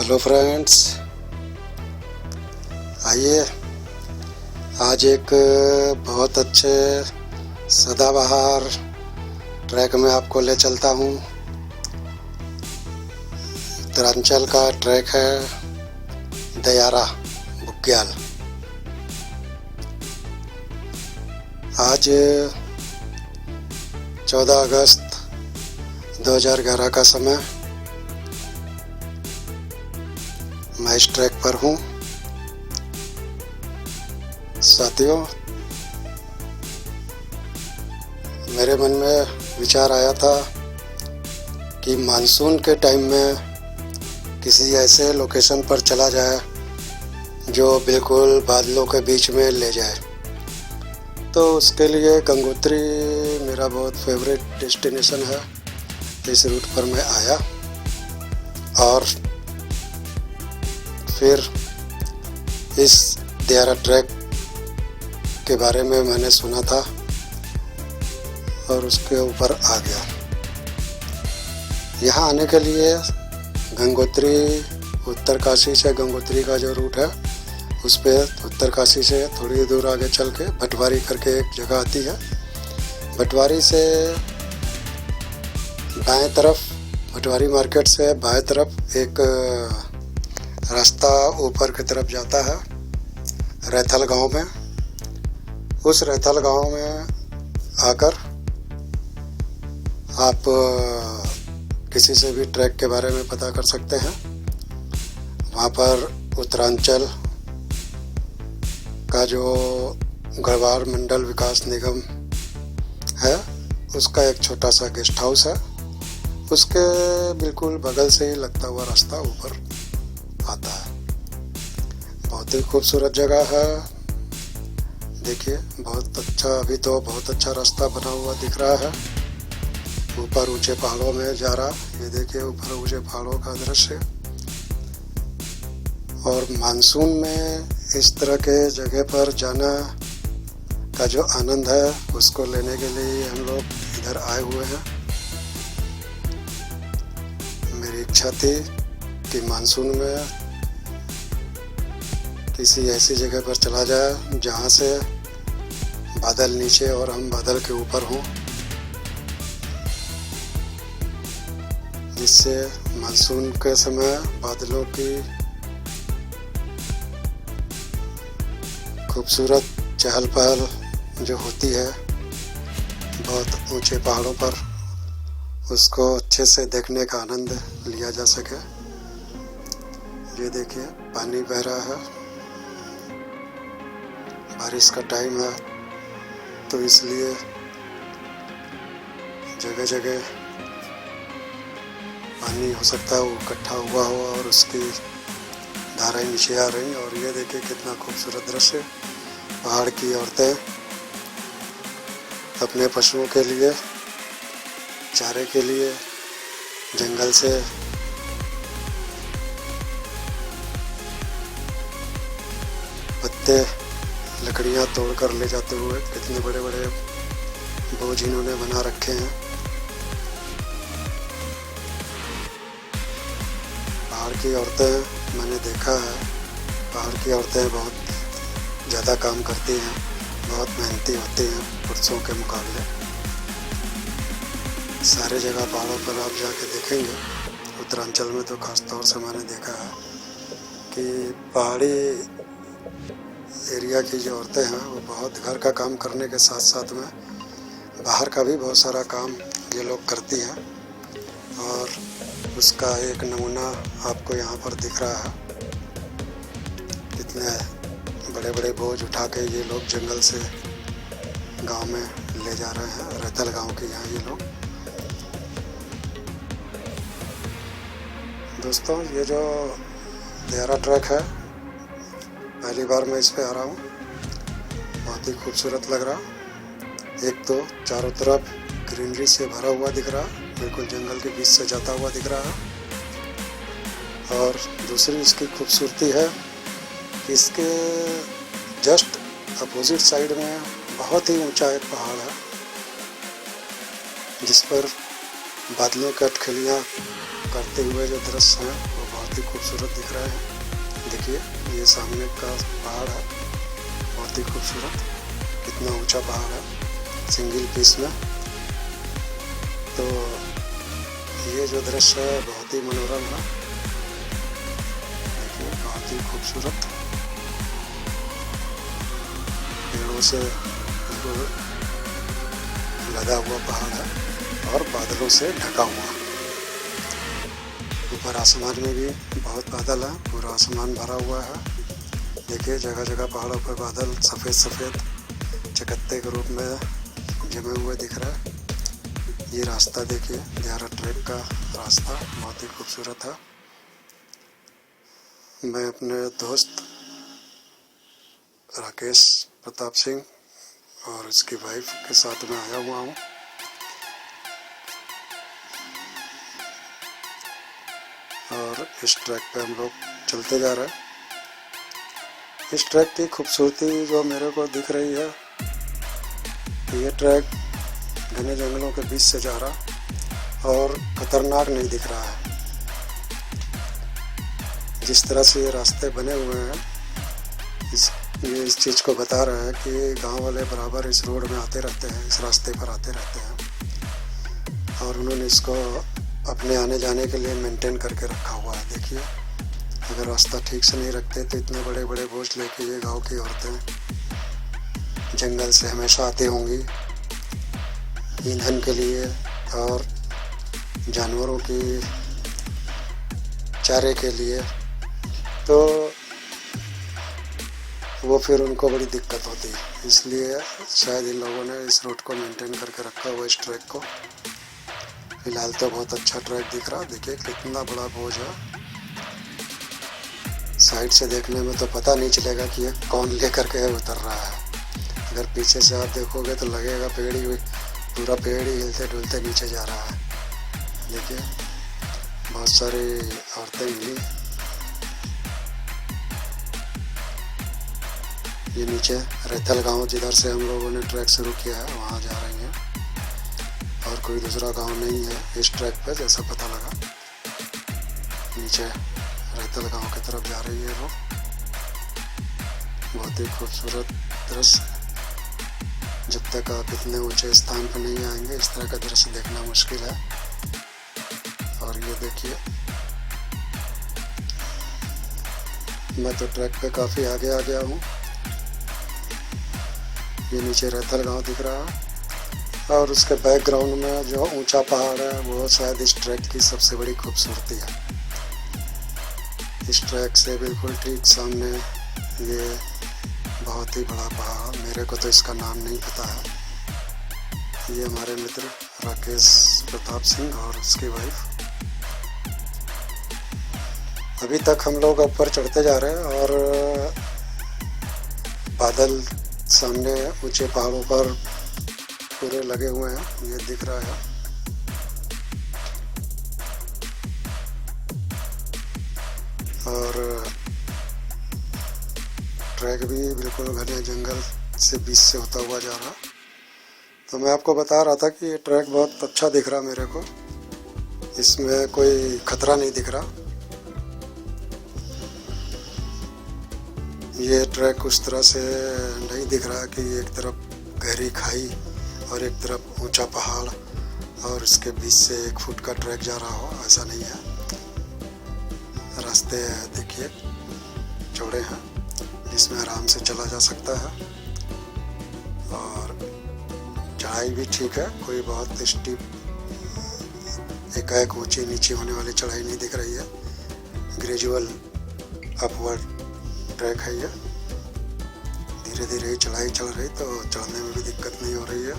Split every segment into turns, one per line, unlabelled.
Hello friends, आइए आज एक बहुत अच्छे सदाबहार ट्रैक में आपको ले चलता हूँ। उत्तरांचल का ट्रैक है दयारा बुग्याल। आज 14 अगस्त 2011 का समय, मैं इस ट्रैक पर हूँ। साथियों, मेरे मन में विचार आया था कि मानसून के टाइम में किसी ऐसे लोकेशन पर चला जाए जो बिल्कुल बादलों के बीच में ले जाए। तो उसके लिए गंगोत्री मेरा बहुत फेवरेट डेस्टिनेशन है। इस रूट पर मैं आया और फिर इस दयारा ट्रैक के बारे में मैंने सुना था और उसके ऊपर आ गया। यहाँ आने के लिए गंगोत्री, उत्तरकाशी से गंगोत्री का जो रूट है उस पे उत्तरकाशी से थोड़ी दूर आगे चल के भटवारी करके एक जगह आती है। भटवारी से बाएं तरफ, भटवारी मार्केट से बाएं तरफ एक रास्ता ऊपर की तरफ जाता है रैथल गांव में। उस रैथल गांव में आकर आप किसी से भी ट्रैक के बारे में पता कर सकते हैं। वहाँ पर उत्तरांचल का जो गढ़वाल मंडल विकास निगम है उसका एक छोटा सा गेस्ट हाउस है। उसके बिल्कुल बगल से ही लगता हुआ रास्ता ऊपर आता है। बहुत ही खूबसूरत जगह है। देखिए, बहुत अच्छा, अभी तो बहुत अच्छा रास्ता बना हुआ दिख रहा है। ऊपर ऊंचे पहाड़ों में जा रहा, ये देखिए ऊपर ऊंचे पहाड़ों का दृश्य। और मानसून में इस तरह के जगह पर जाना का जो आनंद है उसको लेने के लिए हम लोग इधर आए हुए हैं। मेरी इच्छा थी कि मानसून में किसी ऐसी जगह पर चला जाए जहाँ से बादल नीचे और हम बादल के ऊपर हों, जिससे मानसून के समय बादलों की खूबसूरत चहल पहल जो होती है बहुत ऊंचे पहाड़ों पर, उसको अच्छे से देखने का आनंद लिया जा सके। ये देखिए, पानी बह रहा है। बारिश का टाइम है तो इसलिए जगह जगह पानी हो सकता है वो इकट्ठा हुआ हो और उसकी धाराएं नीचे आ रही। और ये देखिए कितना खूबसूरत दृश्य। पहाड़ की औरतें अपने पशुओं के लिए चारे के लिए जंगल से पत्ते, लकड़ियां तोड़कर ले जाते हुए, कितने बड़े बड़े बोझ इन्होंने बना रखे हैं। पहाड़ की औरतें मैंने देखा है, पहाड़ की औरतें बहुत ज़्यादा काम करती हैं, बहुत मेहनती होती हैं पुरुषों के मुकाबले। सारे जगह पहाड़ों पर आप जाके देखेंगे, उत्तरांचल में तो खास तौर से मैंने देखा है कि पहाड़ी एरिया की जो औरतें हैं वो बहुत घर का काम करने के साथ साथ में बाहर का भी बहुत सारा काम ये लोग करती हैं। और उसका एक नमूना आपको यहाँ पर दिख रहा है। कितने बड़े बड़े बोझ उठा के ये लोग जंगल से गांव में ले जा रहे हैं। रैथल गांव के यहाँ ये लोग। दोस्तों, ये जो दयारा ट्रैक है, पहली बार मैं इस पे आ रहा हूँ। बहुत ही खूबसूरत लग रहा। एक तो चारों तरफ ग्रीनरी से भरा हुआ दिख रहा, बिल्कुल जंगल के बीच से जाता हुआ दिख रहा है। और दूसरी इसकी खूबसूरती है कि इसके जस्ट अपोजिट साइड में बहुत ही ऊंचा एक पहाड़ है जिस पर बादलों की अटखलियाँ करते हुए जो दृश्य हैं वो बहुत बहुत ही खूबसूरत दिख रहे हैं। देखिए ये सामने का पहाड़ है, बहुत ही खूबसूरत, कितना ऊंचा पहाड़ है सिंगल पीस में। तो ये जो दृश्य है बहुत ही मनोरम है, देखिए बहुत ही खूबसूरत, पेड़ों से लगा हुआ पहाड़ है और बादलों से ढका हुआ। ऊपर आसमान में भी बहुत बादल है, पूरा आसमान भरा हुआ है। देखिए जगह जगह पहाड़ों पर बादल सफ़ेद सफ़ेद चकत्ते के रूप में जमे हुए दिख रहा है। ये रास्ता देखिए, दियारा ट्रैक का रास्ता बहुत ही खूबसूरत है। मैं अपने दोस्त राकेश प्रताप सिंह और उसकी वाइफ के साथ में आया हुआ हूँ। और इस ट्रैक पे हम लोग चलते जा रहे हैं। इस ट्रैक की खूबसूरती जो मेरे को दिख रही है, ये ट्रैक घने जंगलों के बीच से जा रहा और खतरनाक नहीं दिख रहा है। जिस तरह से ये रास्ते बने हुए हैं, ये इस चीज़ को बता रहा है कि गांव वाले बराबर इस रोड में आते रहते हैं, इस रास्ते पर आते रहते हैं और उन्होंने इसको अपने आने जाने के लिए मेंटेन करके रखा हुआ है। देखिए अगर रास्ता ठीक से नहीं रखते तो इतने बड़े बड़े बोझ लेके ये गांव की औरतें जंगल से हमेशा आती होंगी ईंधन के लिए और जानवरों की चारे के लिए, तो वो फिर उनको बड़ी दिक्कत होती है। इसलिए शायद इन लोगों ने इस रूट को मेंटेन करके रखा हुआ, इस ट्रैक को। फिलहाल तो बहुत अच्छा ट्रैक दिख रहा, देखिए कितना बड़ा बोझ है। साइड से देखने में तो पता नहीं चलेगा कि ये कौन लेकर के उतर रहा है। अगर पीछे से आप देखोगे तो लगेगा पूरा पेड़ ही हिलते डुलते नीचे जा रहा है। देखिए बहुत सारी औरतें मिली, ये नीचे रैथल गांव जिधर से हम लोगों ने ट्रैक शुरू किया है वहाँ जा रही हैं और कोई दूसरा गांव नहीं है इस ट्रैक पे, जैसा पता लगा। नीचे रैथल गांव की तरफ जा रही है वो। बहुत ही खूबसूरत दृश्य, जब तक आप इतने ऊंचे स्थान पर नहीं आएंगे इस तरह का दृश्य देखना मुश्किल है। और ये देखिए मैं तो ट्रैक पे काफ़ी आगे आ गया हूँ। ये नीचे रैथल गांव दिख रहा है और उसके बैकग्राउंड में जो ऊंचा पहाड़ है वो शायद इस ट्रैक की सबसे बड़ी खूबसूरती है। इस ट्रैक से बिल्कुल ठीक सामने ये बहुत ही बड़ा पहाड़, मेरे को तो इसका नाम नहीं पता है। ये हमारे मित्र राकेश प्रताप सिंह और उसकी वाइफ। अभी तक हम लोग ऊपर चढ़ते जा रहे हैं और बादल सामने ऊंचे पहाड़ों पर पूरे लगे हुए हैं, ये दिख रहा है। और ट्रैक भी बिल्कुल घने जंगल से बीच से होता हुआ जा रहा। तो मैं आपको बता रहा था कि ये ट्रैक बहुत अच्छा दिख रहा मेरे को, इसमें कोई खतरा नहीं दिख रहा। ये ट्रैक उस तरह से नहीं दिख रहा कि एक तरफ गहरी खाई और एक तरफ ऊंचा पहाड़ और इसके बीच से 1 फुट का ट्रैक जा रहा हो, ऐसा नहीं है। रास्ते देखिए चौड़े हैं, जिसमें आराम से चला जा सकता है और चढ़ाई भी ठीक है, कोई बहुत स्टीप एकाएक ऊंची नीची होने वाली चढ़ाई नहीं दिख रही है। ग्रेजुअल अपवर्ड ट्रैक है ये, धीरे धीरे ही चढ़ाई चल रही तो चढ़ने में भी दिक्कत नहीं हो रही है।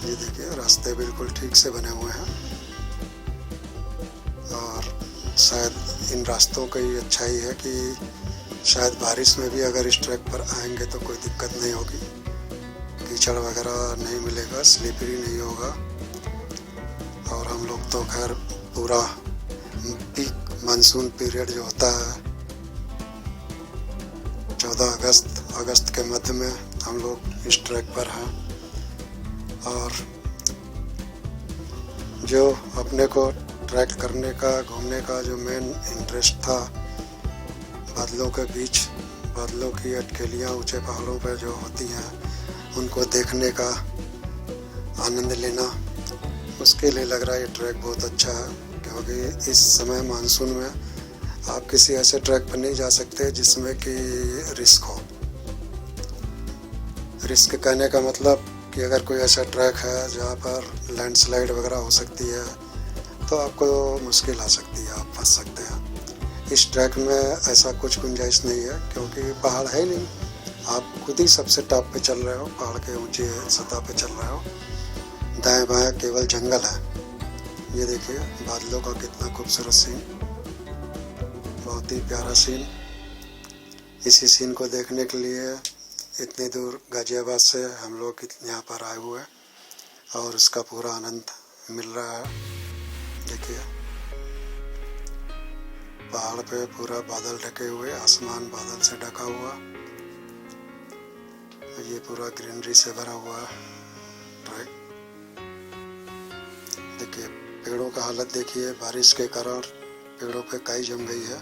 ये देखिए रास्ते बिल्कुल ठीक से बने हुए हैं और शायद इन रास्तों की अच्छाई है कि शायद बारिश में भी अगर इस ट्रैक पर आएंगे तो कोई दिक्कत नहीं होगी, कीचड़ वगैरह नहीं मिलेगा, स्लिपरी नहीं होगा। और हम लोग तो खैर पूरा पीक मानसून पीरियड जो होता है 14 अगस्त के मध्य में हम लोग इस ट्रैक पर हैं और जो अपने को ट्रैक करने का, घूमने का जो मेन इंटरेस्ट था, बादलों के बीच, बादलों की अटकेलियाँ ऊंचे पहाड़ों पर जो होती हैं उनको देखने का आनंद लेना, उसके लिए लग रहा है ये ट्रैक बहुत अच्छा है। क्योंकि इस समय मानसून में आप किसी ऐसे ट्रैक पर नहीं जा सकते जिसमें कि रिस्क हो। रिस्क कहने का मतलब कि अगर कोई ऐसा ट्रैक है जहाँ पर लैंडस्लाइड वगैरह हो सकती है तो आपको मुश्किल आ सकती है, आप फंस सकते हैं। इस ट्रैक में ऐसा कुछ गुंजाइश नहीं है क्योंकि पहाड़ है ही नहीं, आप खुद ही सबसे टॉप पे चल रहे हो, पहाड़ के ऊंचे सतह पे चल रहे हो, दाएं बाएं केवल जंगल है। ये देखिए बादलों का कितना खूबसूरत सीन, बहुत ही प्यारा सीन। इसी सीन को देखने के लिए इतनी दूर गाजियाबाद से हम लोग यहाँ पर आए हुए हैं और उसका पूरा आनंद मिल रहा है। देखिए पहाड़ पे पूरा बादल ढके हुए, आसमान बादल से ढका हुआ, ये पूरा ग्रीनरी से भरा हुआ ट्रैक। देखिए पेड़ों का हालत देखिए, बारिश के कारण पेड़ों पे काई जम गई है,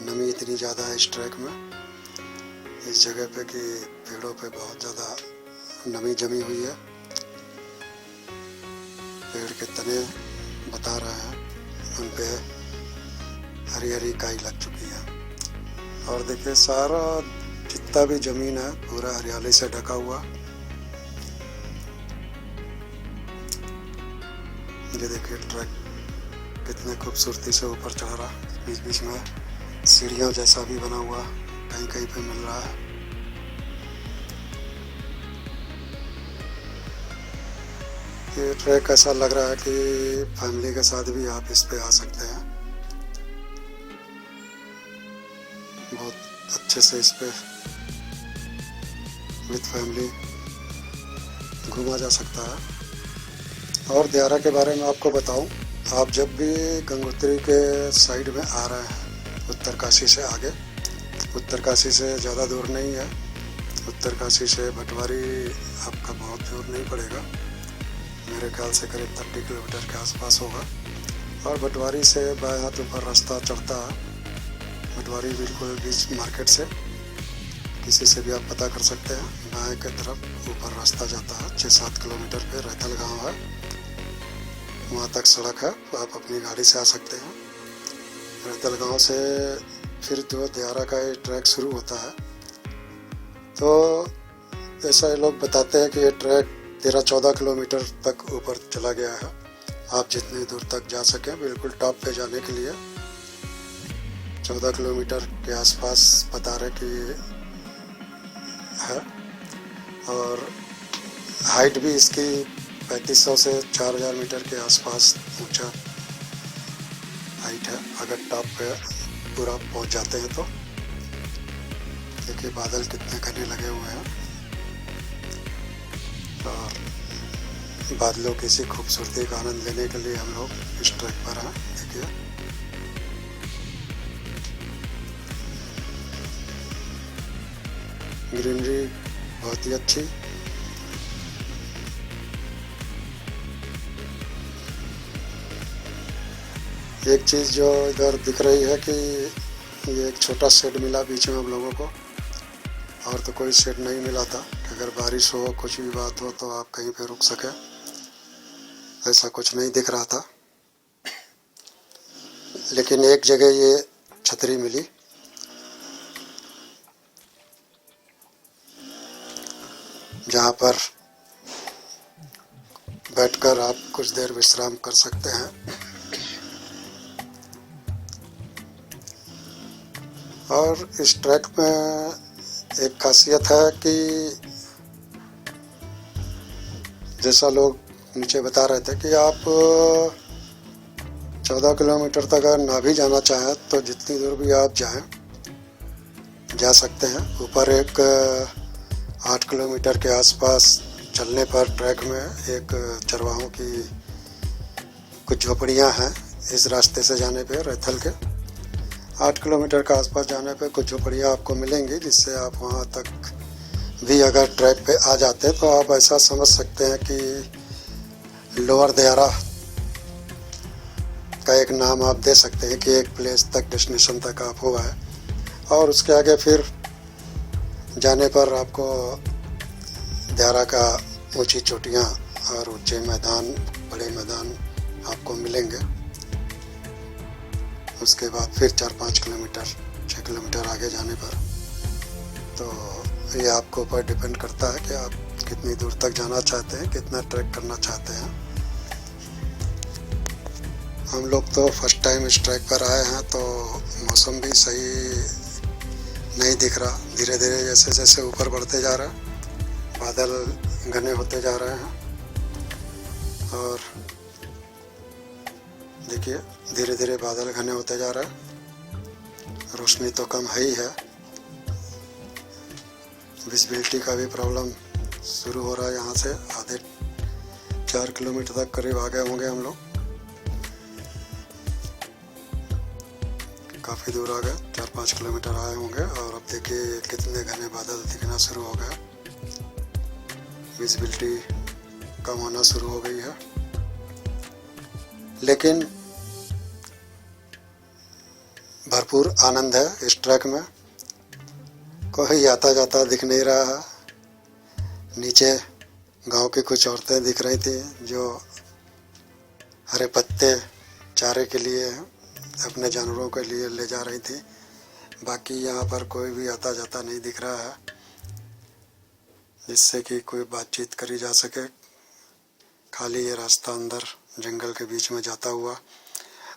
नमी इतनी ज़्यादा है इस ट्रैक में, इस जगह पे कि पेड़ों पे बहुत ज़्यादा नमी जमी हुई है। पेड़ के तने बता रहे हैं उन पे हरी हरी काई लग चुकी है। और देखिए सारा जितना भी ज़मीन है पूरा हरियाली से ढका हुआ। ये देखिए ट्रैक कितने खूबसूरती से ऊपर चढ़ रहा, बीच बीच में सीढ़ियों जैसा भी बना हुआ कहीं कहीं पे मिल रहा है। ये ट्रैक ऐसा लग रहा है कि फैमिली के साथ भी आप इस पे आ सकते हैं, बहुत अच्छे से इस पे विद फैमिली घूमा जा सकता है। और दियारा के बारे में आपको बताऊं, आप जब भी गंगोत्री के साइड में आ रहे हैं उत्तरकाशी से आगे, उत्तरकाशी से ज़्यादा दूर नहीं है, उत्तरकाशी से भटवारी आपका बहुत दूर नहीं पड़ेगा, मेरे ख्याल से करीब 30 किलोमीटर के आसपास होगा। और भटवारी से बाएं हाथ ऊपर रास्ता चढ़ता है, भटवारी बिल्कुल बीच मार्केट से किसी से भी आप पता कर सकते हैं, बाएं की तरफ ऊपर रास्ता जाता है, 6-7 किलोमीटर पे रैथल गांव है, वहाँ तक सड़क है, तो आप अपनी गाड़ी से आ सकते हैं। रैथल गांव से फिर जो दियारा का ये ट्रैक शुरू होता है, तो ऐसा ये लोग बताते हैं कि ये ट्रैक 13-14 किलोमीटर तक ऊपर चला गया है। आप जितनी दूर तक जा सकें, बिल्कुल टॉप पे जाने के लिए 14 किलोमीटर के आसपास बता रहे कि है। और हाइट भी इसकी 3500 से 4000 मीटर के आसपास ऊंचा हाइट है, अगर टॉप पे पूरा पहुंच जाते हैं तो। देखिए बादल कितने घने लगे हुए हैं और बादलों की इसी खूबसूरती का आनंद लेने के लिए हम लोग इस ट्रैक पर हैं। देखिए ग्रीनरी बहुत ही अच्छी, एक चीज़ जो इधर दिख रही है कि ये एक छोटा शेड मिला बीच में हम लोगों को, और तो कोई शेड नहीं मिला था कि अगर बारिश हो, कुछ भी बात हो तो आप कहीं पे रुक सके, ऐसा कुछ नहीं दिख रहा था। लेकिन एक जगह ये छतरी मिली, जहाँ पर बैठकर आप कुछ देर विश्राम कर सकते हैं। और इस ट्रैक में एक खासियत है कि जैसा लोग नीचे बता रहे थे कि आप 14 किलोमीटर तक अगर ना भी जाना चाहें तो जितनी दूर भी आप जाएं जा सकते हैं। ऊपर एक 8 किलोमीटर के आसपास चलने पर ट्रैक में एक चरवाहों की कुछ झोपड़ियां हैं। इस रास्ते से जाने पे रैथल के 8 किलोमीटर के आसपास जाने पे कुछ झोपड़ियाँ आपको मिलेंगी, जिससे आप वहाँ तक भी अगर ट्रैक पे आ जाते हैं तो आप ऐसा समझ सकते हैं कि लोअर दियारा का एक नाम आप दे सकते हैं कि एक प्लेस तक, डेस्टिनेशन तक आप हुआ है। और उसके आगे फिर जाने पर आपको देहरा का ऊंची चोटियाँ और ऊंचे मैदान, बड़े मैदान आपको मिलेंगे। उसके बाद फिर 4-5 किलोमीटर, 6 किलोमीटर आगे जाने पर, तो ये आपके ऊपर डिपेंड करता है कि आप कितनी दूर तक जाना चाहते हैं, कितना ट्रैक करना चाहते हैं। हम लोग तो फर्स्ट टाइम इस ट्रैक पर आए हैं, तो मौसम भी सही नहीं दिख रहा। धीरे धीरे जैसे जैसे ऊपर बढ़ते जा रहा है, बादल घने होते जा रहे हैं। और देखिए धीरे धीरे बादल घने होते जा रहे हैं। रोशनी तो कम है ही है। विजिबिलिटी का भी प्रॉब्लम शुरू हो रहा है। यहाँ से आधे 4 किलोमीटर तक करीब आ गए होंगे हम लोग। काफ़ी दूर आ गए, 4-5 किलोमीटर आए होंगे। और अब देखिए कितने घने बादल दिखना शुरू हो गए। विजिबिलिटी कम होना शुरू हो गई है। लेकिन भरपूर आनंद है इस ट्रैक में। कोई आता जाता दिख नहीं रहा है। नीचे गांव की कुछ औरतें दिख रही थी जो हरे पत्ते चारे के लिए अपने जानवरों के लिए ले जा रही थी। बाकी यहाँ पर कोई भी आता जाता नहीं दिख रहा है जिससे कि कोई बातचीत करी जा सके। खाली ये रास्ता अंदर जंगल के बीच में जाता हुआ।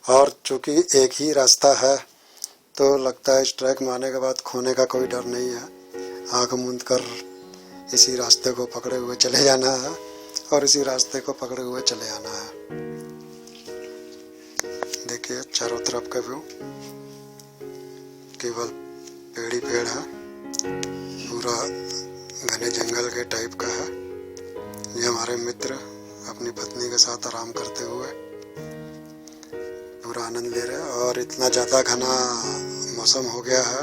और चूँकि एक ही रास्ता है तो लगता है इस ट्रैक में आने के बाद खोने का कोई डर नहीं है। आँख मूंद कर इसी रास्ते को पकड़े हुए चले जाना है और इसी रास्ते को पकड़े हुए चले आना है। देखिए चारों तरफ का व्यू, केवल पेड़ ही पेड़ है। पूरा घने जंगल के टाइप का है। ये हमारे मित्र अपनी पत्नी के साथ आराम करते हुए पूरा आनंद ले रहे हैं। और इतना ज़्यादा घना मौसम हो गया है,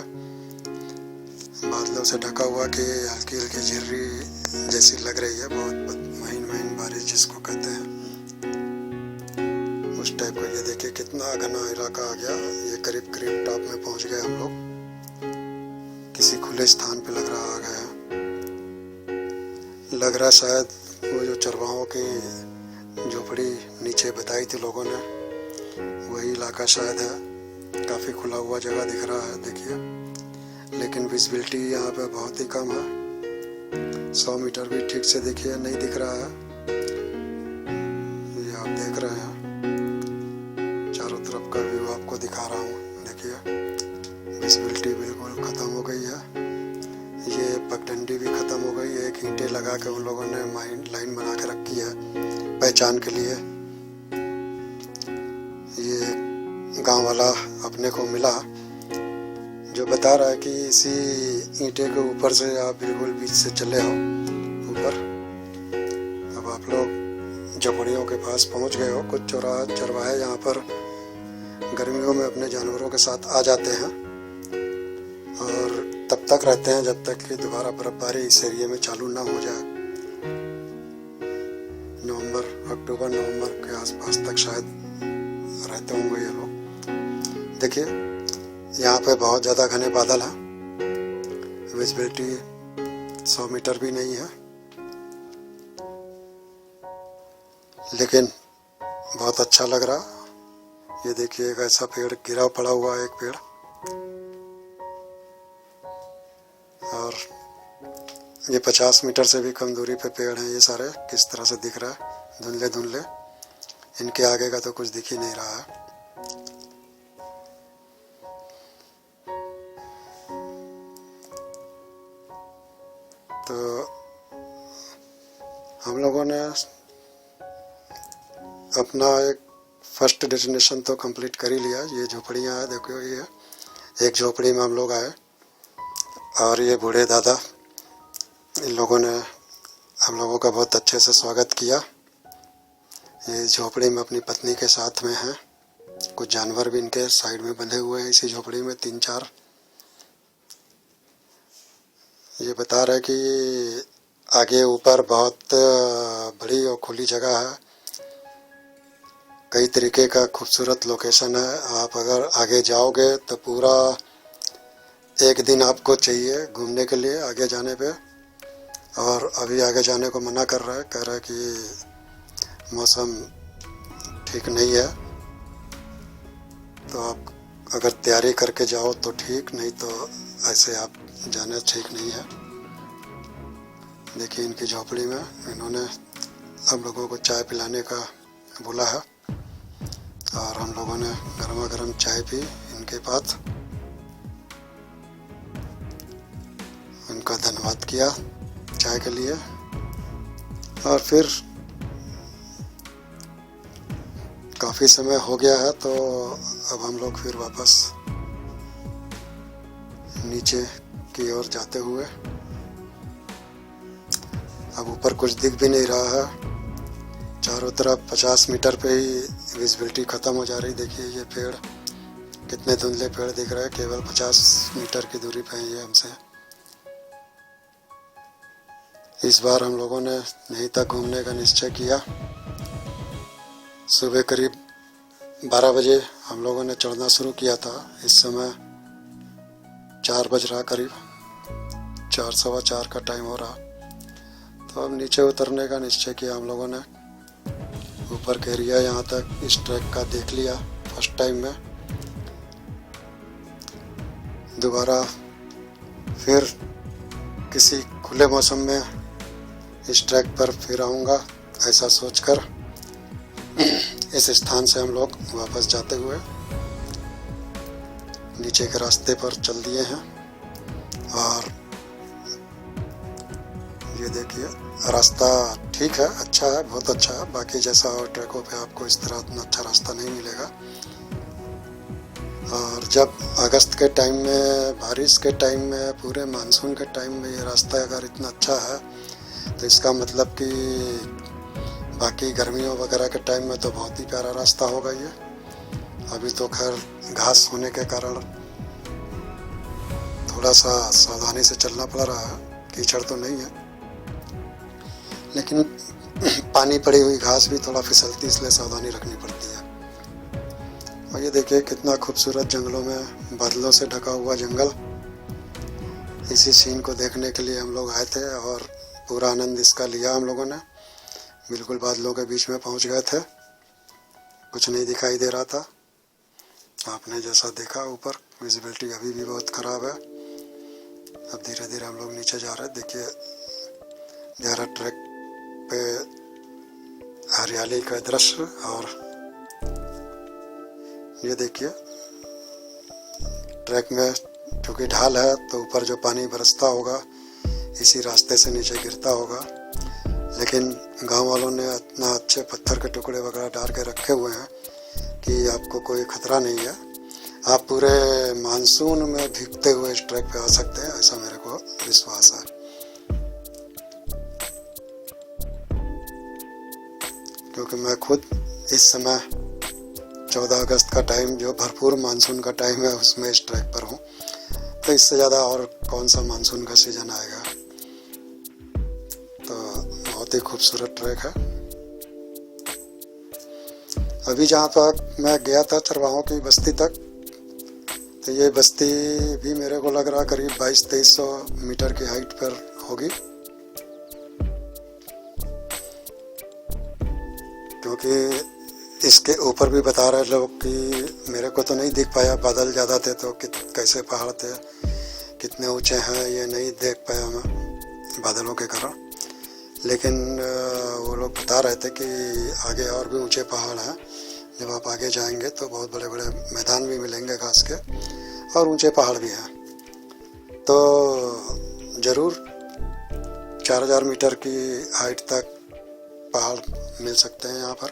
बादलों से ढका हुआ कि हल्की हल्की झिर्री जैसी लग रही है। बहुत महीन महीन बारिश जिसको कहते हैं, उस टाइप का। ये देखिए कितना घना इलाका आ गया। ये करीब करीब टॉप में पहुंच गए हम लोग। किसी खुले स्थान पे लग रहा आ गए हैं। लग रहा शायद वो जो चरवाहों की झोपड़ी नीचे बताई थी लोगों ने, वही इलाका शायद है। काफ़ी खुला हुआ जगह दिख रहा है देखिए। लेकिन विजिबिलिटी यहाँ पे बहुत ही कम है। 100 मीटर भी ठीक से देखिए नहीं दिख रहा है। ये आप देख रहे हैं, चारों तरफ का व्यू आपको दिखा रहा हूँ। देखिए विजिबिलिटी बिल्कुल ख़त्म हो गई है। ये पगडंडी भी ख़त्म हो गई है। एक ईंटें लगा के उन लोगों ने लाइन बना के रखी है पहचान के लिए। ये गांव वाला अपने को मिला जो बता रहा है कि इसी ईंटे के ऊपर से आप बिल्कुल बीच से चले आओ ऊपर। अब आप लोग झोपड़ियों के पास पहुंच गए हो। कुछ चरवाहे यहाँ पर गर्मियों में अपने जानवरों के साथ आ जाते हैं और तब तक रहते हैं जब तक कि दोबारा बर्फबारी इस एरिया में चालू ना हो जाए। अक्टूबर नवंबर के आसपास तक शायद रहते होंगे ये लोग। देखिए यहाँ पे बहुत ज़्यादा घने बादल हैं। विजिबिलिटी 100 मीटर भी नहीं है, लेकिन बहुत अच्छा लग रहा। ये देखिए एक ऐसा पेड़ गिरा पड़ा हुआ है, एक पेड़। और ये 50 मीटर से भी कम दूरी पे पेड़ हैं। ये सारे किस तरह से दिख रहा है, धुंधले धुंधले। इनके आगे का तो कुछ दिख ही नहीं रहा है। तो हम लोगों ने अपना एक फर्स्ट डेस्टिनेशन तो कंप्लीट कर ही लिया। ये झोपड़ियाँ हैं, देखो ये एक झोपड़ी में हम लोग आए और ये बूढ़े दादा, इन लोगों ने हम लोगों का बहुत अच्छे से स्वागत किया। ये झोपड़ी में अपनी पत्नी के साथ में हैं। कुछ जानवर भी इनके साइड में बंधे हुए हैं इसी झोपड़ी में, 3-4। ये बता रहे कि आगे ऊपर बहुत बड़ी और खुली जगह है। कई तरीके का खूबसूरत लोकेशन है। आप अगर आगे जाओगे तो पूरा एक दिन आपको चाहिए घूमने के लिए आगे जाने पे। और अभी आगे जाने को मना कर रहा है, कह रहा है कि मौसम ठीक नहीं है, तो आप अगर तैयारी करके जाओ तो ठीक, नहीं तो ऐसे आप जाना ठीक नहीं है। देखिए इनकी झोपड़ी में इन्होंने हम लोगों को चाय पिलाने का बोला है और हम लोगों ने गर्मा गर्म चाय पी इनके पास। उनका धन्यवाद किया चाय के लिए और फिर काफ़ी समय हो गया है, तो अब हम लोग फिर वापस नीचे की ओर जाते हुए, अब ऊपर कुछ दिख भी नहीं रहा है, चारों तरफ 50 मीटर पे ही विजिबिलिटी ख़त्म हो जा रही। देखिए ये पेड़ कितने धुंधले पेड़ दिख रहे हैं, केवल 50 मीटर की दूरी पे है ये हमसे। इस बार हम लोगों ने यहीं तक घूमने का निश्चय किया। सुबह करीब 12 बजे हम लोगों ने चढ़ना शुरू किया था। इस समय 4 बज रहा, करीब 4 सवा 4 का टाइम हो रहा। तो अब नीचे उतरने का निश्चय किया हम लोगों ने। ऊपर का एरिया यहाँ तक इस ट्रैक का देख लिया फर्स्ट टाइम में। दोबारा फिर किसी खुले मौसम में इस ट्रैक पर फिर आऊँगा, ऐसा सोचकर इस स्थान से हम लोग वापस जाते हुए नीचे के रास्ते पर चल दिए हैं। और ये देखिए रास्ता ठीक है, अच्छा है, बहुत अच्छा है। बाकी जैसा और ट्रैकों पे आपको इस तरह इतना अच्छा रास्ता नहीं मिलेगा। और जब अगस्त के टाइम में, बारिश के टाइम में, पूरे मानसून के टाइम में ये रास्ता अगर इतना अच्छा है तो इसका मतलब कि बाकी गर्मियों वगैरह के टाइम में तो बहुत ही प्यारा रास्ता होगा ये। अभी तो खैर घास होने के कारण थोड़ा सा सावधानी से चलना पड़ रहा है, कीचड़ तो नहीं है, लेकिन पानी पड़ी हुई घास भी थोड़ा फिसलती, इसलिए सावधानी रखनी पड़ती है। और ये देखिए कितना खूबसूरत जंगलों में बादलों से ढका हुआ जंगल। इसी सीन को देखने के लिए हम लोग आए थे और पूरा आनंद इसका लिया हम लोगों ने। बिल्कुल बादलों के बीच में पहुंच गए थे, कुछ नहीं दिखाई दे रहा था। आपने जैसा देखा ऊपर विजिबिलिटी अभी भी बहुत ख़राब है। अब धीरे धीरे हम लोग नीचे जा रहे हैं। देखिए गहरा ट्रैक पे हरियाली का दृश्य। और ये देखिए ट्रैक में क्योंकि ढाल है तो ऊपर जो पानी बरसता होगा इसी रास्ते से नीचे गिरता होगा, लेकिन गांव वालों ने इतना अच्छे पत्थर के टुकड़े वगैरह डाल के रखे हुए हैं कि आपको कोई खतरा नहीं है। आप पूरे मानसून में भीगते हुए इस ट्रैक पे आ सकते हैं, ऐसा मेरे को विश्वास है। क्योंकि मैं खुद इस समय 14 अगस्त का टाइम, जो भरपूर मानसून का टाइम है, उसमें इस ट्रैक पर हूँ। तो इससे ज़्यादा और कौन सा मानसून का सीजन आएगा। तो बहुत ही खूबसूरत ट्रैक है। अभी जहाँ तक मैं गया था चरवाहों की बस्ती तक, तो ये बस्ती भी मेरे को लग रहा करीब 2200-2300 मीटर की हाइट पर होगी। क्योंकि इसके ऊपर भी बता रहे लोग कि मेरे को तो नहीं दिख पाया, बादल ज़्यादा थे तो कैसे पहाड़ थे, कितने ऊंचे हैं ये नहीं देख पाया मैं बादलों के कारण। लेकिन वो लोग बता रहे थे कि आगे और भी ऊंचे पहाड़ हैं। जब आप आगे जाएंगे तो बहुत बड़े बड़े मैदान भी मिलेंगे घास के, और ऊंचे पहाड़ भी हैं। तो ज़रूर 4000 मीटर की हाइट तक पहाड़ मिल सकते हैं यहाँ पर।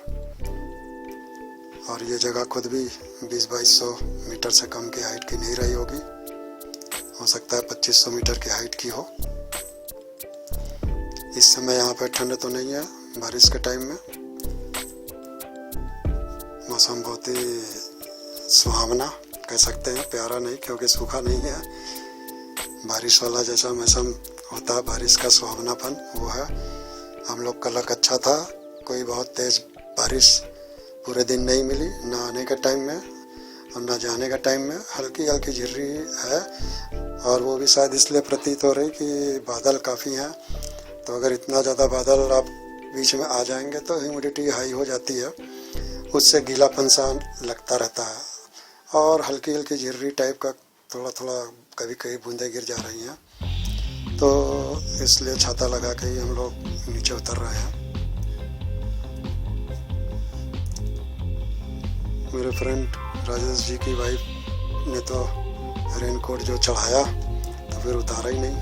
और ये जगह खुद भी 20-2200 मीटर से कम की हाइट की नहीं रही होगी, हो सकता है 2500 मीटर की हाइट की हो। इस समय यहाँ पर ठंड तो नहीं है, बारिश के टाइम में मौसम बहुत ही सुहावना कह सकते हैं, प्यारा नहीं क्योंकि सूखा नहीं है, बारिश वाला जैसा मौसम होता है, बारिश का सुहावनापन वो है। हम लोग का लक अच्छा था, कोई बहुत तेज़ बारिश पूरे दिन नहीं मिली, ना आने के टाइम में और ना जाने का टाइम में। हल्की हल्की झिर्री है और वो भी शायद इसलिए प्रतीत हो रही कि बादल काफ़ी हैं। तो अगर इतना ज़्यादा बादल आप बीच में आ जाएंगे तो ह्यूमिडिटी हाई हो जाती है, उससे गीलापन सा लगता रहता है और हल्की हल्की झिर्री टाइप का थोड़ा थोड़ा कभी कभी बूंदें गिर जा रही हैं। तो इसलिए छाता लगा के ही हम लोग नीचे उतर रहे हैं। मेरे फ्रेंड राजेश जी की वाइफ ने तो रेनकोट जो चढ़ाया तो फिर उतारा ही नहीं।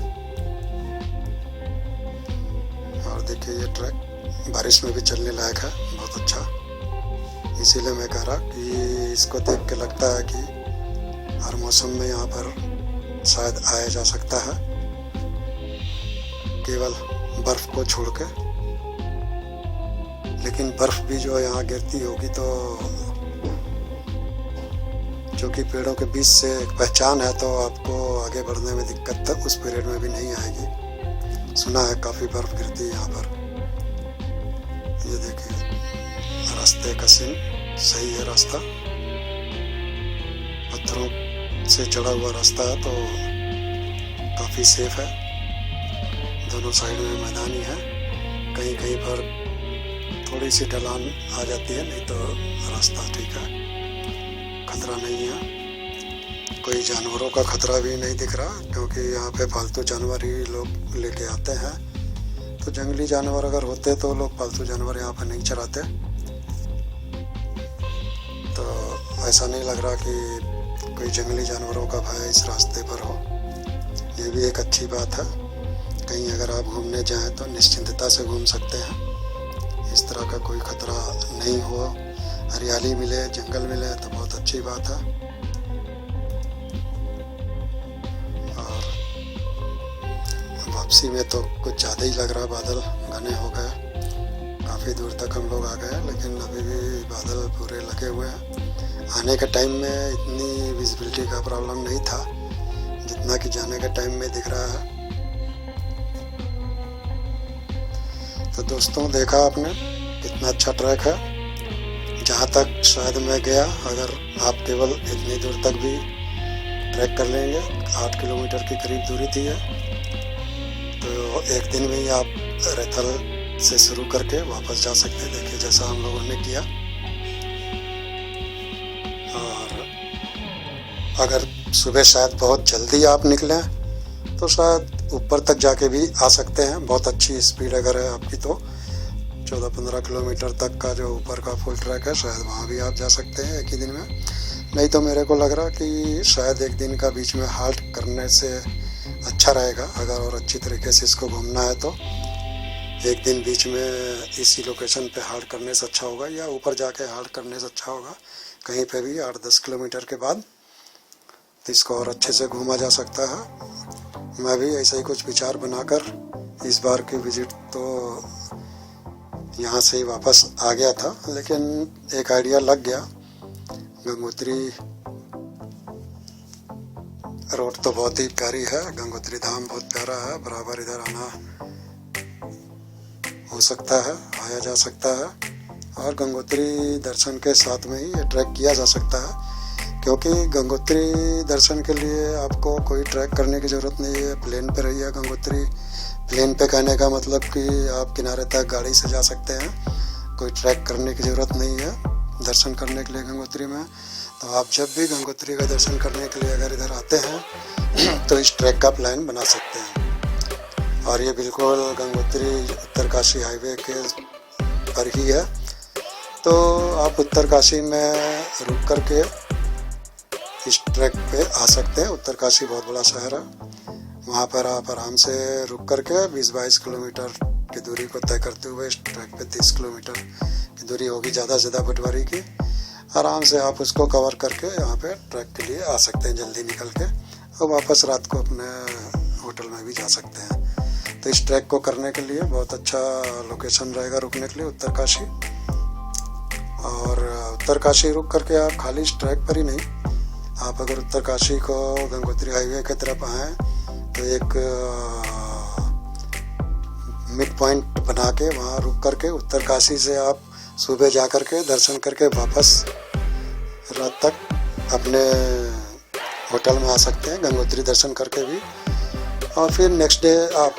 और देखिए ये ट्रैक बारिश में भी चलने लायक है, बहुत अच्छा। इसीलिए मैं कह रहा कि इसको देख के लगता है कि हर मौसम में यहाँ पर शायद आया जा सकता है, केवल बर्फ को छोड़ के। लेकिन बर्फ भी जो यहाँ गिरती होगी तो जो कि पेड़ों के बीच से एक पहचान है, तो आपको आगे बढ़ने में दिक्कत तक उस पीरियड में भी नहीं आएगी। सुना है काफ़ी बर्फ गिरती है यहाँ पर। ये देखिए रास्ते का सीन सही है, रास्ता पत्थरों से चढ़ा हुआ रास्ता है तो काफ़ी सेफ है। दोनों साइड में मैदानी है, कहीं कहीं पर थोड़ी सी ढलान आ जाती है, नहीं तो रास्ता ठीक है, खतरा नहीं है। कोई जानवरों का खतरा भी नहीं दिख रहा क्योंकि यहाँ पे पालतू जानवर ही लोग लेके आते हैं। तो जंगली जानवर अगर होते तो लोग पालतू जानवर यहाँ पे नहीं चराते। तो ऐसा नहीं लग रहा कि कोई जंगली जानवरों का भय इस रास्ते पर हो, ये भी एक अच्छी बात है। कहीं अगर आप घूमने जाएं तो निश्चिंतता से घूम सकते हैं, इस तरह का कोई खतरा नहीं हो। हरियाली मिले, जंगल मिले तो बहुत अच्छी बात है। और वापसी में तो कुछ ज़्यादा ही लग रहा, बादल घने हो गए, काफ़ी दूर तक हम लोग आ गए, लेकिन अभी भी बादल पूरे लगे हुए हैं। आने के टाइम में इतनी विजिबिलिटी का प्रॉब्लम नहीं था जितना कि जाने के टाइम में दिख रहा है। तो दोस्तों देखा आपने कितना अच्छा ट्रैक है। जहाँ तक शायद मैं गया, अगर आप केवल इतनी दूर तक भी ट्रैक कर लेंगे, 8 किलोमीटर की करीब दूरी थी है, तो एक दिन में ही आप रैथल से शुरू करके वापस जा सकते हैं। देखिए जैसा हम लोगों ने किया। और अगर सुबह शायद बहुत जल्दी आप निकलें तो शायद ऊपर तक जाके भी आ सकते हैं। बहुत अच्छी स्पीड अगर है आपकी तो 14-15 किलोमीटर तक का जो ऊपर का फुल ट्रैक है, शायद वहाँ भी आप जा सकते हैं एक ही दिन में। नहीं तो मेरे को लग रहा कि शायद एक दिन का बीच में हाल्ट करने से अच्छा रहेगा। अगर और अच्छी तरीके से इसको घूमना है तो एक दिन बीच में इसी लोकेशन पे हाल्ट करने से अच्छा होगा, या ऊपर जाके हाल्ट करने से अच्छा होगा कहीं पे भी 8-10 किलोमीटर के बाद, तो इसको और अच्छे से घूमा जा सकता है। मैं भी ऐसा ही कुछ विचार बनाकर इस बार की विजिट तो यहाँ से ही वापस आ गया था, लेकिन एक आइडिया लग गया। गंगोत्री रोड तो बहुत ही प्यारी है, गंगोत्री धाम बहुत प्यारा है, बराबर इधर आना हो सकता है, आया जा सकता है। और गंगोत्री दर्शन के साथ में ही ये ट्रैक किया जा सकता है, क्योंकि गंगोत्री दर्शन के लिए आपको कोई ट्रैक करने की ज़रूरत नहीं है। प्लेन पे रही है गंगोत्री। प्लेन पे कहने का मतलब कि आप किनारे तक गाड़ी से जा सकते हैं, कोई ट्रैक करने की ज़रूरत नहीं है दर्शन करने के लिए गंगोत्री में। तो आप जब भी गंगोत्री का दर्शन करने के लिए अगर इधर आते हैं तो इस ट्रैक का प्लान बना सकते हैं। और ये बिल्कुल गंगोत्री उत्तरकाशी हाईवे के पर ही है, तो आप उत्तरकाशी में रुक करके इस ट्रैक पे आ सकते हैं। उत्तरकाशी बहुत बड़ा शहर है, वहाँ पर आप आराम से रुक करके 20-22 किलोमीटर की दूरी को तय करते हुए इस ट्रैक पे 30 किलोमीटर की दूरी होगी ज़्यादा से ज़्यादा पटवारी की। आराम से आप उसको कवर करके यहाँ पे ट्रैक के लिए आ सकते हैं जल्दी निकल के, और वापस रात को अपने होटल में भी जा सकते हैं। तो इस ट्रैक को करने के लिए बहुत अच्छा लोकेशन रहेगा रुकने के लिए उत्तरकाशी। और उत्तरकाशी रुक करके आप खाली इस ट्रैक पर ही नहीं, आप अगर उत्तरकाशी को गंगोत्री हाईवे की तरफ आएँ तो एक मिड पॉइंट बना के वहाँ रुक करके उत्तरकाशी से आप सुबह जा कर के दर्शन करके वापस रात तक अपने होटल में आ सकते हैं, गंगोत्री दर्शन करके भी। और फिर नेक्स्ट डे आप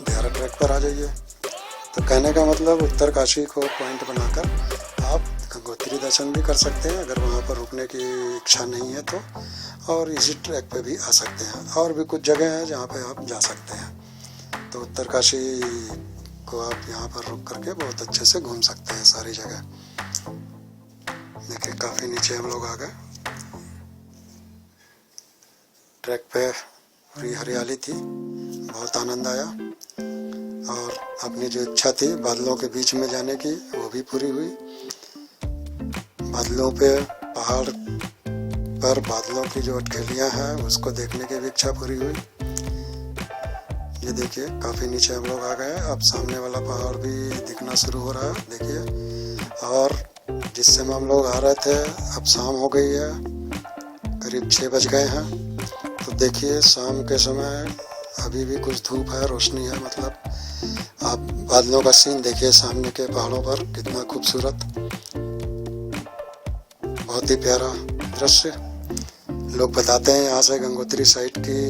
देहरा ट्रैक पर आ जाइए। तो कहने का मतलब उत्तरकाशी को पॉइंट बनाकर आप गंगोत्री दर्शन भी कर सकते हैं अगर वहाँ पर रुकने की इच्छा नहीं है तो, और इसी ट्रैक पे भी आ सकते हैं। और भी कुछ जगह हैं जहाँ पे आप जा सकते हैं। तो उत्तरकाशी को आप यहाँ पर रुक करके बहुत अच्छे से घूम सकते हैं सारी जगह। देखिए काफ़ी नीचे हम लोग आ गए। ट्रैक पे पूरी हरियाली थी, बहुत आनंद आया। और अपनी जो इच्छा थी बादलों के बीच में जाने की वो भी पूरी हुई। बादलों पे, पहाड़ पर बादलों की जो अटखेलियाँ हैं उसको देखने की भी इच्छा पूरी हुई। ये देखिए काफ़ी नीचे हम लोग आ गए। अब सामने वाला पहाड़ भी दिखना शुरू हो रहा है, देखिए। और जिस समय हम लोग आ रहे थे अब शाम हो गई है, करीब 6 बज गए हैं। तो देखिए शाम के समय अभी भी कुछ धूप है, रोशनी है। मतलब आप बादलों का सीन देखिए सामने के पहाड़ों पर, कितना खूबसूरत, बहुत ही प्यारा दृश्य। लोग बताते हैं यहाँ से गंगोत्री साइड की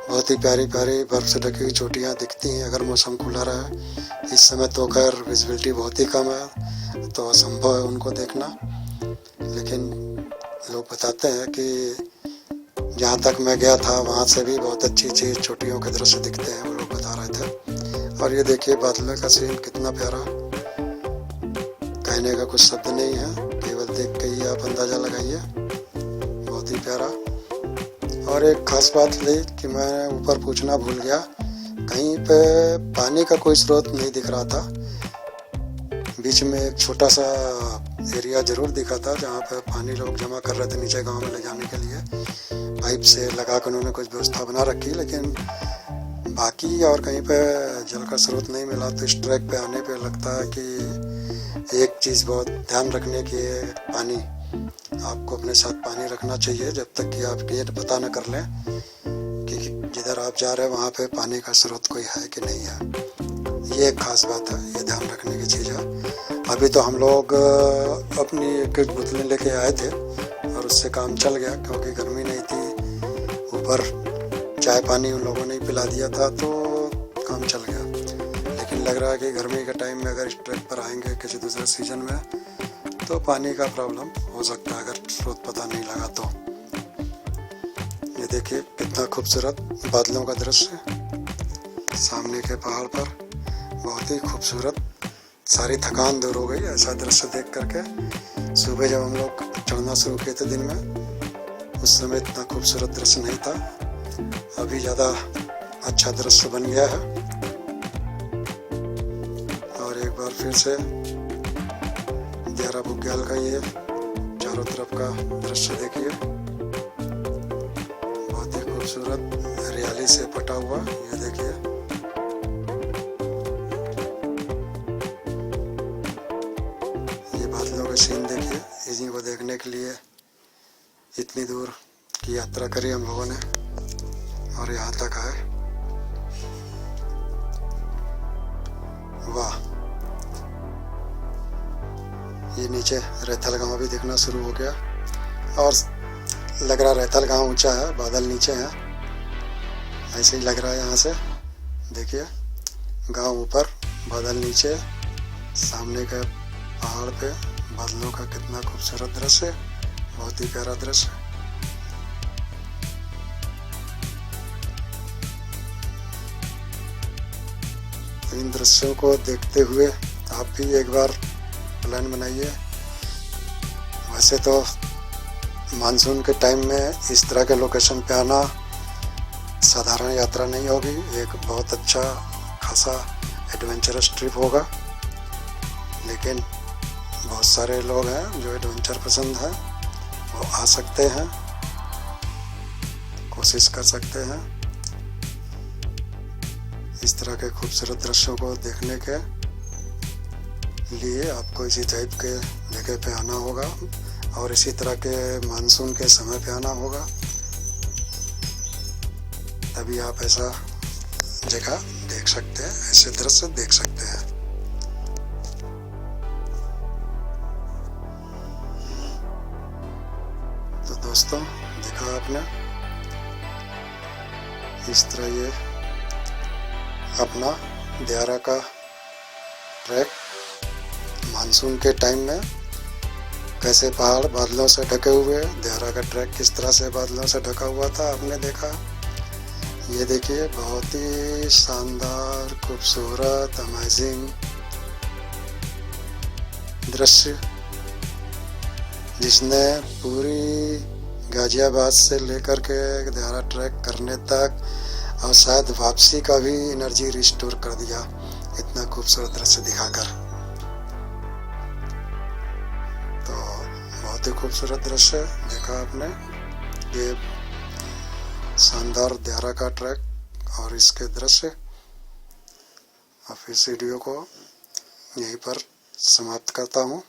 बहुत ही प्यारी प्यारी बर्फ से ढकी हुई चोटियाँ दिखती हैं अगर मौसम खुला रहा। इस समय तो खैर विजिबिलिटी बहुत ही कम है तो असंभव है उनको देखना, लेकिन लोग बताते हैं कि जहाँ तक मैं गया था वहाँ से भी बहुत अच्छी अच्छी चोटियों के दृश्य दिखते हैं, वो लोग बता रहे थे। और ये देखिए बादलों का सीन कितना प्यारा, कहने का कुछ शब्द नहीं है, केवल देख के ही आप अंदाज़ा लगाइए, बहुत ही प्यारा। और एक खास बात थी कि मैं ऊपर पूछना भूल गया, कहीं पे पानी का कोई स्रोत नहीं दिख रहा था। बीच में एक छोटा सा एरिया ज़रूर दिखा था जहाँ पे पानी लोग जमा कर रहे थे नीचे गांव में ले जाने के लिए। पाइप से लगा कर उन्होंने कुछ व्यवस्था बना रखी, लेकिन बाकी और कहीं पे जल का स्रोत नहीं मिला। तो इस ट्रैक पे आने पे लगता है कि एक चीज़ बहुत ध्यान रखने की है, पानी। आपको अपने साथ पानी रखना चाहिए जब तक कि आप ये पता न कर लें कि जिधर आप जा रहे हैं वहाँ पे पानी का स्रोत कोई है कि नहीं है। ये एक खास बात है, ये ध्यान रखने की चीज़ है। अभी तो हम लोग अपनी एक बोतलें लेके आए थे और उससे काम चल गया क्योंकि गर्मी नहीं थी। ऊपर चाय पानी उन लोगों ने ही पिला दिया था तो काम चल गया। लेकिन लग रहा है कि गर्मी के टाइम में अगर इस ट्रैक पर आएंगे किसी दूसरे सीजन में तो पानी का प्रॉब्लम हो सकता है अगर स्रोत पता नहीं लगा तो। ये देखिए कितना खूबसूरत बादलों का दृश्य सामने के पहाड़ पर, बहुत ही खूबसूरत। सारी थकान दूर हो गई ऐसा दृश्य देख करके। सुबह जब हम लोग चढ़ना शुरू किए थे दिन में उस समय इतना खूबसूरत दृश्य नहीं था, अभी ज़्यादा अच्छा दृश्य बन गया है। और एक बार फिर से देहरा बुग्याल का ये चारों तरफ का दृश्य देखिए, बहुत ही खूबसूरत हरियाली से पटा हुआ। ये देखिए ये बादलों का सीन देखिए। इन्हीं को देखने के लिए इतनी दूर की यात्रा करी हम लोगों ने और यहाँ तक आए। वाह, ये नीचे रैथल गांव भी दिखना शुरू हो गया और लग रहा रैथल गांव ऊंचा है, बादल नीचे हैं, ऐसे ही लग रहा है यहाँ से। देखिए गांव ऊपर, बादल नीचे, सामने के पहाड़ पे बादलों का कितना खूबसूरत दृश्य, बहुत ही प्यारा दृश्य। इन दृश्यों को देखते हुए आप भी एक बार प्लान बनाइए। वैसे तो मानसून के टाइम में इस तरह के लोकेशन पे आना साधारण यात्रा नहीं होगी, एक बहुत अच्छा खासा एडवेंचरस ट्रिप होगा। लेकिन बहुत सारे लोग हैं जो एडवेंचर पसंद है, वो आ सकते हैं, कोशिश कर सकते हैं। इस तरह के खूबसूरत दृश्यों को देखने के लिए आपको इसी टाइप के जगह पे आना होगा और इसी तरह के मानसून के समय पे आना होगा, तभी आप ऐसा जगह देख सकते हैं, ऐसे दृश्य देख सकते हैं। दोस्तों, देखा आपने, इस तरह ये अपना दियारा का ट्रैक मानसून के टाइम में कैसे पहाड़ बादलों से ढके हुए, दियारा का ट्रैक किस तरह से बादलों से ढका हुआ था आपने देखा। ये देखिए बहुत ही शानदार, खूबसूरत, अमेजिंग दृश्य, जिसने पूरी गाजियाबाद से लेकर के दियारा ट्रैक करने तक और शायद वापसी का भी एनर्जी रिस्टोर कर दिया, इतना खूबसूरत दृश्य दिखाकर। तो बहुत ही खूबसूरत दृश्य देखा आपने, ये शानदार दियारा का ट्रैक और इसके दृश्य। अब इस वीडियो को यहीं पर समाप्त करता हूँ।